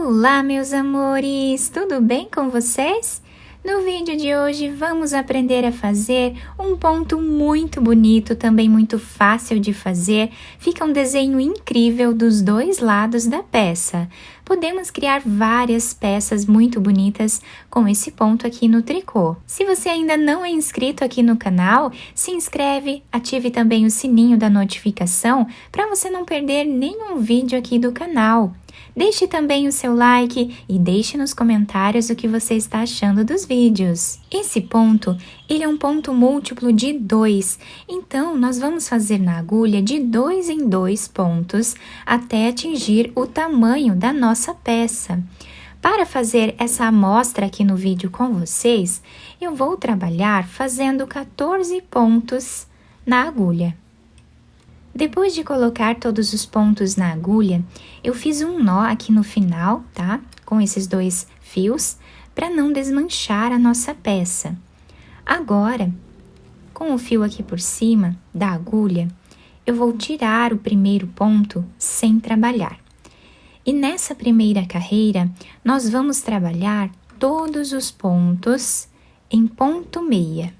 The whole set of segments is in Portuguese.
Olá, meus amores! Tudo bem com vocês? No vídeo de hoje vamos aprender a fazer um ponto muito bonito, também muito fácil de fazer. Fica um desenho incrível dos dois lados da peça. Podemos criar várias peças muito bonitas com esse ponto aqui no tricô. Se você ainda não é inscrito aqui no canal, se inscreve, ative também o sininho da notificação para você não perder nenhum vídeo aqui do canal. Deixe também o seu like e deixe nos comentários o que você está achando dos vídeos. Esse ponto, ele é um ponto múltiplo de 2, então nós vamos fazer na agulha de 2 em 2 pontos até atingir o tamanho da nossa peça. Para fazer essa amostra aqui no vídeo com vocês, eu vou trabalhar fazendo 14 pontos na agulha. Depois de colocar todos os pontos na agulha, eu fiz um nó aqui no final, tá? Com esses dois fios, para não desmanchar a nossa peça. Agora, com o fio aqui por cima da agulha, eu vou tirar o primeiro ponto sem trabalhar. E nessa primeira carreira, nós vamos trabalhar todos os pontos em ponto meia.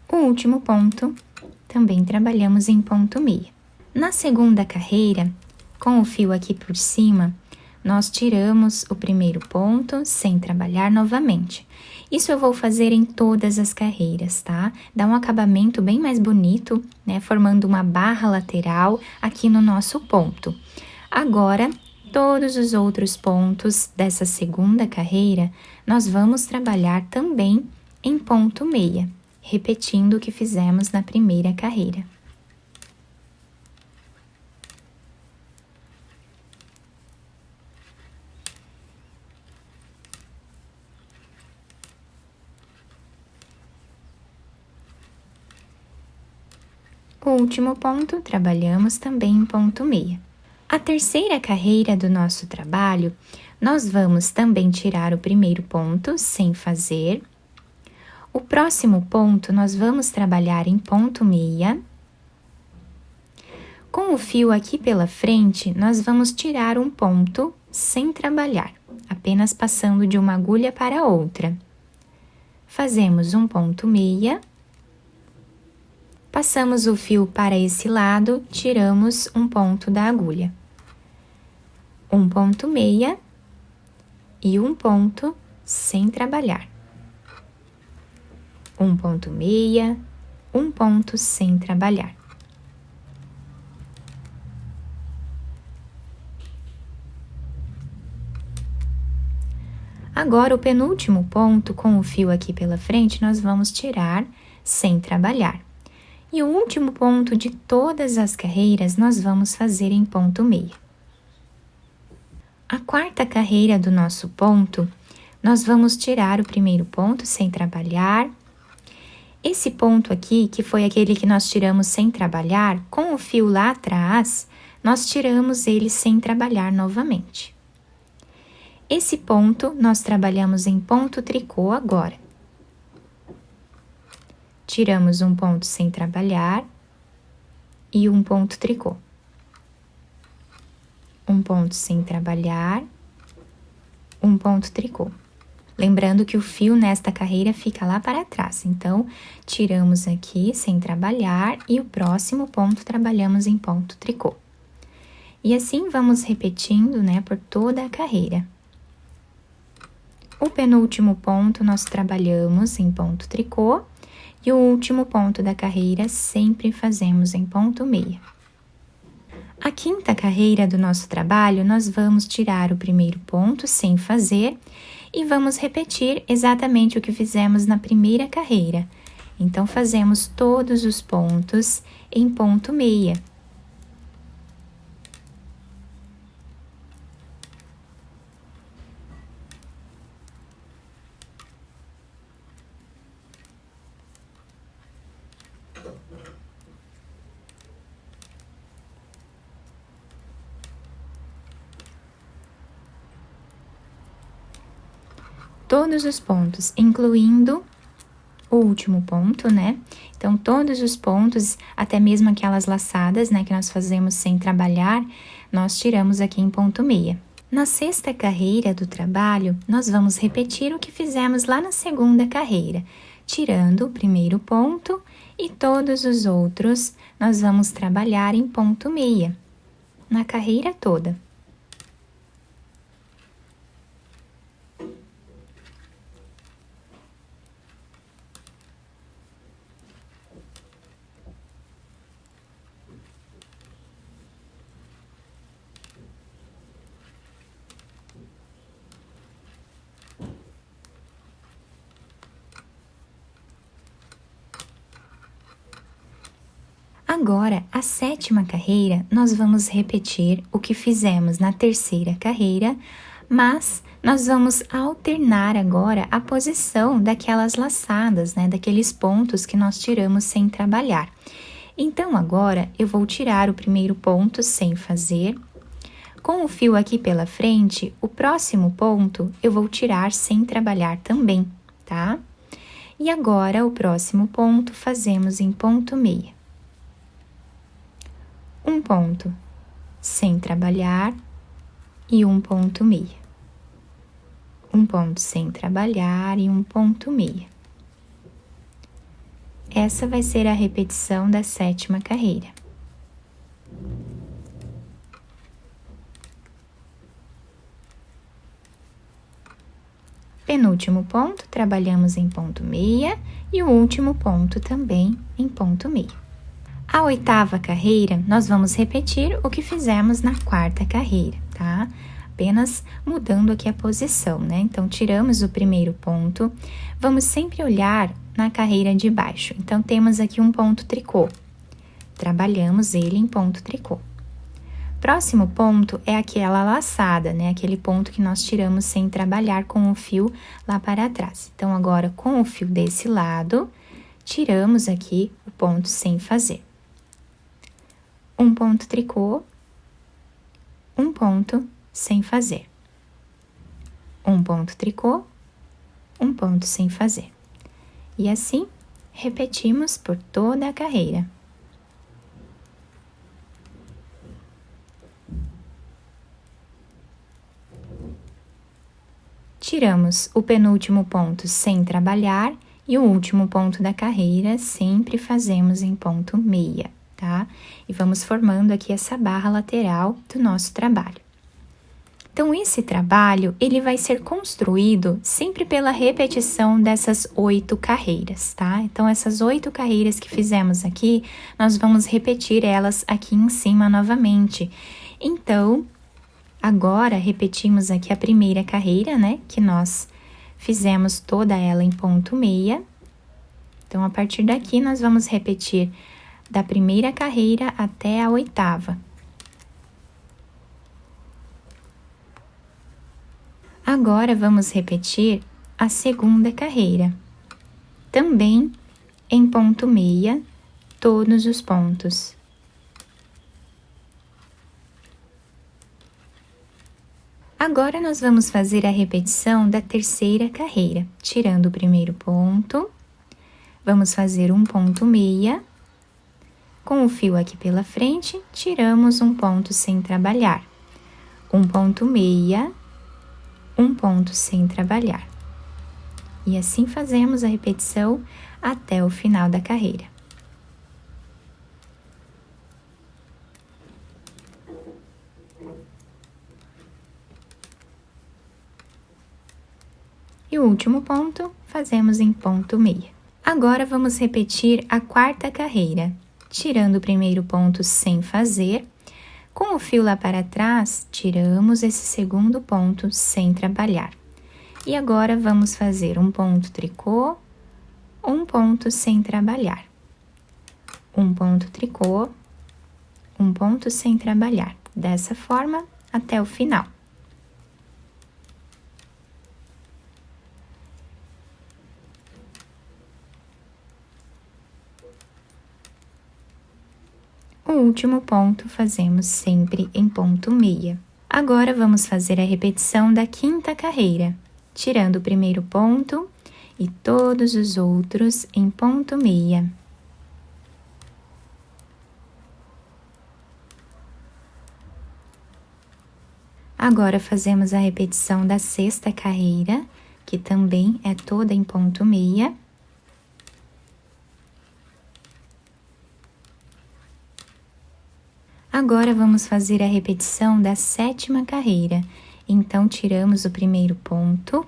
O último ponto, também trabalhamos em ponto meia. Na segunda carreira, com o fio aqui por cima, nós tiramos o primeiro ponto sem trabalhar novamente. Isso eu vou fazer em todas as carreiras, tá? Dá um acabamento bem mais bonito, né? Formando uma barra lateral aqui no nosso ponto. Agora, todos os outros pontos dessa segunda carreira, nós vamos trabalhar também em ponto meia, repetindo o que fizemos na primeira carreira. O último ponto, trabalhamos também em ponto meia. A terceira carreira do nosso trabalho, nós vamos também tirar o primeiro ponto sem fazer. O próximo ponto, nós vamos trabalhar em ponto meia. Com o fio aqui pela frente, nós vamos tirar um ponto sem trabalhar, apenas passando de uma agulha para outra. Fazemos um ponto meia. Passamos o fio para esse lado, tiramos um ponto da agulha. Um ponto meia e um ponto sem trabalhar. Um ponto meia, um ponto sem trabalhar. Agora, o penúltimo ponto, com o fio aqui pela frente, nós vamos tirar sem trabalhar. E o último ponto de todas as carreiras, nós vamos fazer em ponto meia. A quarta carreira do nosso ponto, nós vamos tirar o primeiro ponto sem trabalhar. Esse ponto aqui, que foi aquele que nós tiramos sem trabalhar, com o fio lá atrás, nós tiramos ele sem trabalhar novamente. Esse ponto, nós trabalhamos em ponto tricô agora. Tiramos um ponto sem trabalhar e um ponto tricô. Um ponto sem trabalhar, um ponto tricô. Lembrando que o fio nesta carreira fica lá para trás, então, tiramos aqui sem trabalhar e o próximo ponto trabalhamos em ponto tricô. E assim vamos repetindo, né, por toda a carreira. O penúltimo ponto nós trabalhamos em ponto tricô e o último ponto da carreira sempre fazemos em ponto meia. A quinta carreira do nosso trabalho, nós vamos tirar o primeiro ponto sem fazer e vamos repetir exatamente o que fizemos na primeira carreira. Então, fazemos todos os pontos em ponto meia. todos os pontos, incluindo o último ponto, né? Então, todos os pontos, até mesmo aquelas laçadas, né, que nós fazemos sem trabalhar, nós tiramos aqui em ponto meia. Na sexta carreira do trabalho, nós vamos repetir o que fizemos lá na segunda carreira, tirando o primeiro ponto e todos os outros nós vamos trabalhar em ponto meia, na carreira toda. Agora, a sétima carreira, nós vamos repetir o que fizemos na terceira carreira, mas nós vamos alternar agora a posição daquelas laçadas, né, daqueles pontos que nós tiramos sem trabalhar. Então, agora, eu vou tirar o primeiro ponto sem fazer. Com o fio aqui pela frente, o próximo ponto eu vou tirar sem trabalhar também, tá? E agora, o próximo ponto fazemos em ponto meia. Um ponto sem trabalhar e um ponto meia. Um ponto sem trabalhar e um ponto meia. Essa vai ser a repetição da sétima carreira. Penúltimo ponto, trabalhamos em ponto meia e o último ponto também em ponto meia. A oitava carreira, nós vamos repetir o que fizemos na quarta carreira, tá? Apenas mudando aqui a posição, né? Então, tiramos o primeiro ponto, vamos sempre olhar na carreira de baixo. Então, temos aqui um ponto tricô, trabalhamos ele em ponto tricô. Próximo ponto é aquela laçada, né? Aquele ponto que nós tiramos sem trabalhar com o fio lá para trás. Então, agora, com o fio desse lado, tiramos aqui o ponto sem fazer. Um ponto tricô, um ponto sem fazer. Um ponto tricô, um ponto sem fazer. E assim, repetimos por toda a carreira. Tiramos o penúltimo ponto sem trabalhar e o último ponto da carreira sempre fazemos em ponto meia, tá? E vamos formando aqui essa barra lateral do nosso trabalho. Então, esse trabalho, ele vai ser construído sempre pela repetição dessas 8 carreiras, tá? Então, essas 8 carreiras que fizemos aqui, nós vamos repetir elas aqui em cima novamente. Então, agora, repetimos aqui a primeira carreira, né? Que nós fizemos toda ela em ponto meia. Então, a partir daqui, nós vamos repetir da primeira carreira até a oitava. Agora, vamos repetir a segunda carreira, também em ponto meia, todos os pontos. Agora, nós vamos fazer a repetição da terceira carreira, tirando o primeiro ponto, vamos fazer um ponto meia, com o fio aqui pela frente, tiramos um ponto sem trabalhar, um ponto meia, um ponto sem trabalhar. E assim fazemos a repetição até o final da carreira. E o último ponto, fazemos em ponto meia. Agora, vamos repetir a quarta carreira, tirando o primeiro ponto sem fazer. Com o fio lá para trás, tiramos esse segundo ponto sem trabalhar. E agora, vamos fazer um ponto tricô, um ponto sem trabalhar. Um ponto tricô, um ponto sem trabalhar. Dessa forma, até o final. O último ponto fazemos sempre em ponto meia. Agora, vamos fazer a repetição da quinta carreira, tirando o primeiro ponto e todos os outros em ponto meia. Agora, fazemos a repetição da sexta carreira, que também é toda em ponto meia. Agora, vamos fazer a repetição da sétima carreira. Então, tiramos o primeiro ponto.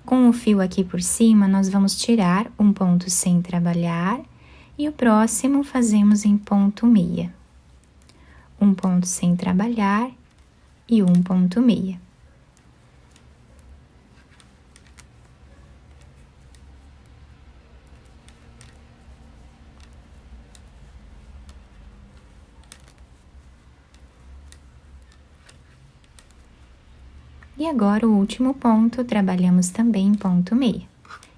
Com o fio aqui por cima, nós vamos tirar um ponto sem trabalhar. E o próximo fazemos em ponto meia. Um ponto sem trabalhar e um ponto meia. E agora, o último ponto, trabalhamos também em ponto meia.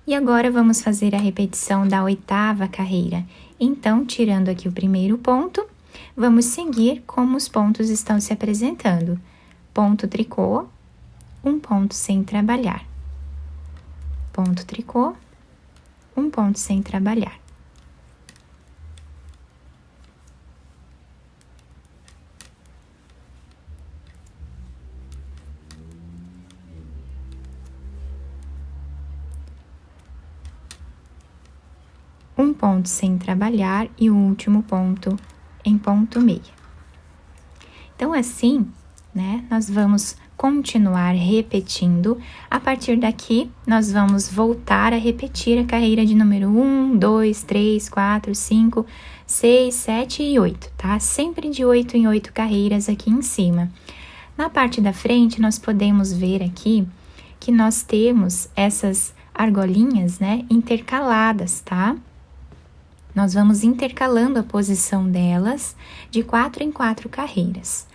E agora, vamos fazer a repetição da oitava carreira. Então, tirando aqui o primeiro ponto, vamos seguir como os pontos estão se apresentando. Ponto tricô, um ponto sem trabalhar. Ponto tricô, um ponto sem trabalhar. Um ponto sem trabalhar e o último ponto em ponto meia. Então, assim, né, nós vamos continuar repetindo. A partir daqui, nós vamos voltar a repetir a carreira de número 1, 2, 3, 4, 5, 6, 7 e 8, tá? Sempre de 8 em 8 carreiras aqui em cima. Na parte da frente, nós podemos ver aqui que nós temos essas argolinhas, né, intercaladas, tá? Nós vamos intercalando a posição delas de 4 em 4 carreiras.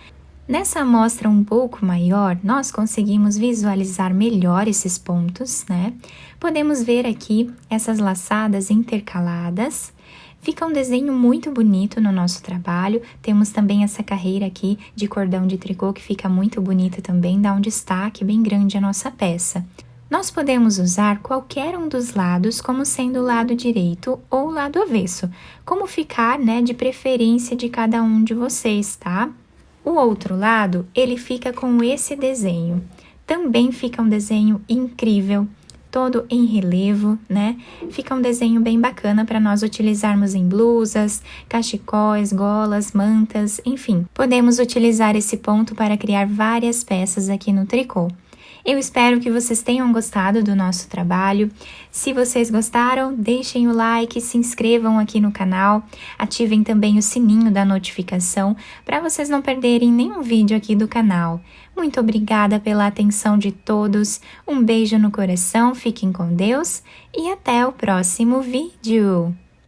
Nessa amostra um pouco maior, nós conseguimos visualizar melhor esses pontos, né? Podemos ver aqui essas laçadas intercaladas. Fica um desenho muito bonito no nosso trabalho. Temos também essa carreira aqui de cordão de tricô que fica muito bonita também, dá um destaque bem grande à nossa peça. Nós podemos usar qualquer um dos lados como sendo o lado direito ou o lado avesso, como ficar, né, de preferência de cada um de vocês, tá? O outro lado, ele fica com esse desenho. Também fica um desenho incrível, todo em relevo, né? Fica um desenho bem bacana para nós utilizarmos em blusas, cachecóis, golas, mantas, enfim. Podemos utilizar esse ponto para criar várias peças aqui no tricô. Eu espero que vocês tenham gostado do nosso trabalho. Se vocês gostaram, deixem o like, se inscrevam aqui no canal, ativem também o sininho da notificação para vocês não perderem nenhum vídeo aqui do canal. Muito obrigada pela atenção de todos, um beijo no coração, fiquem com Deus e até o próximo vídeo!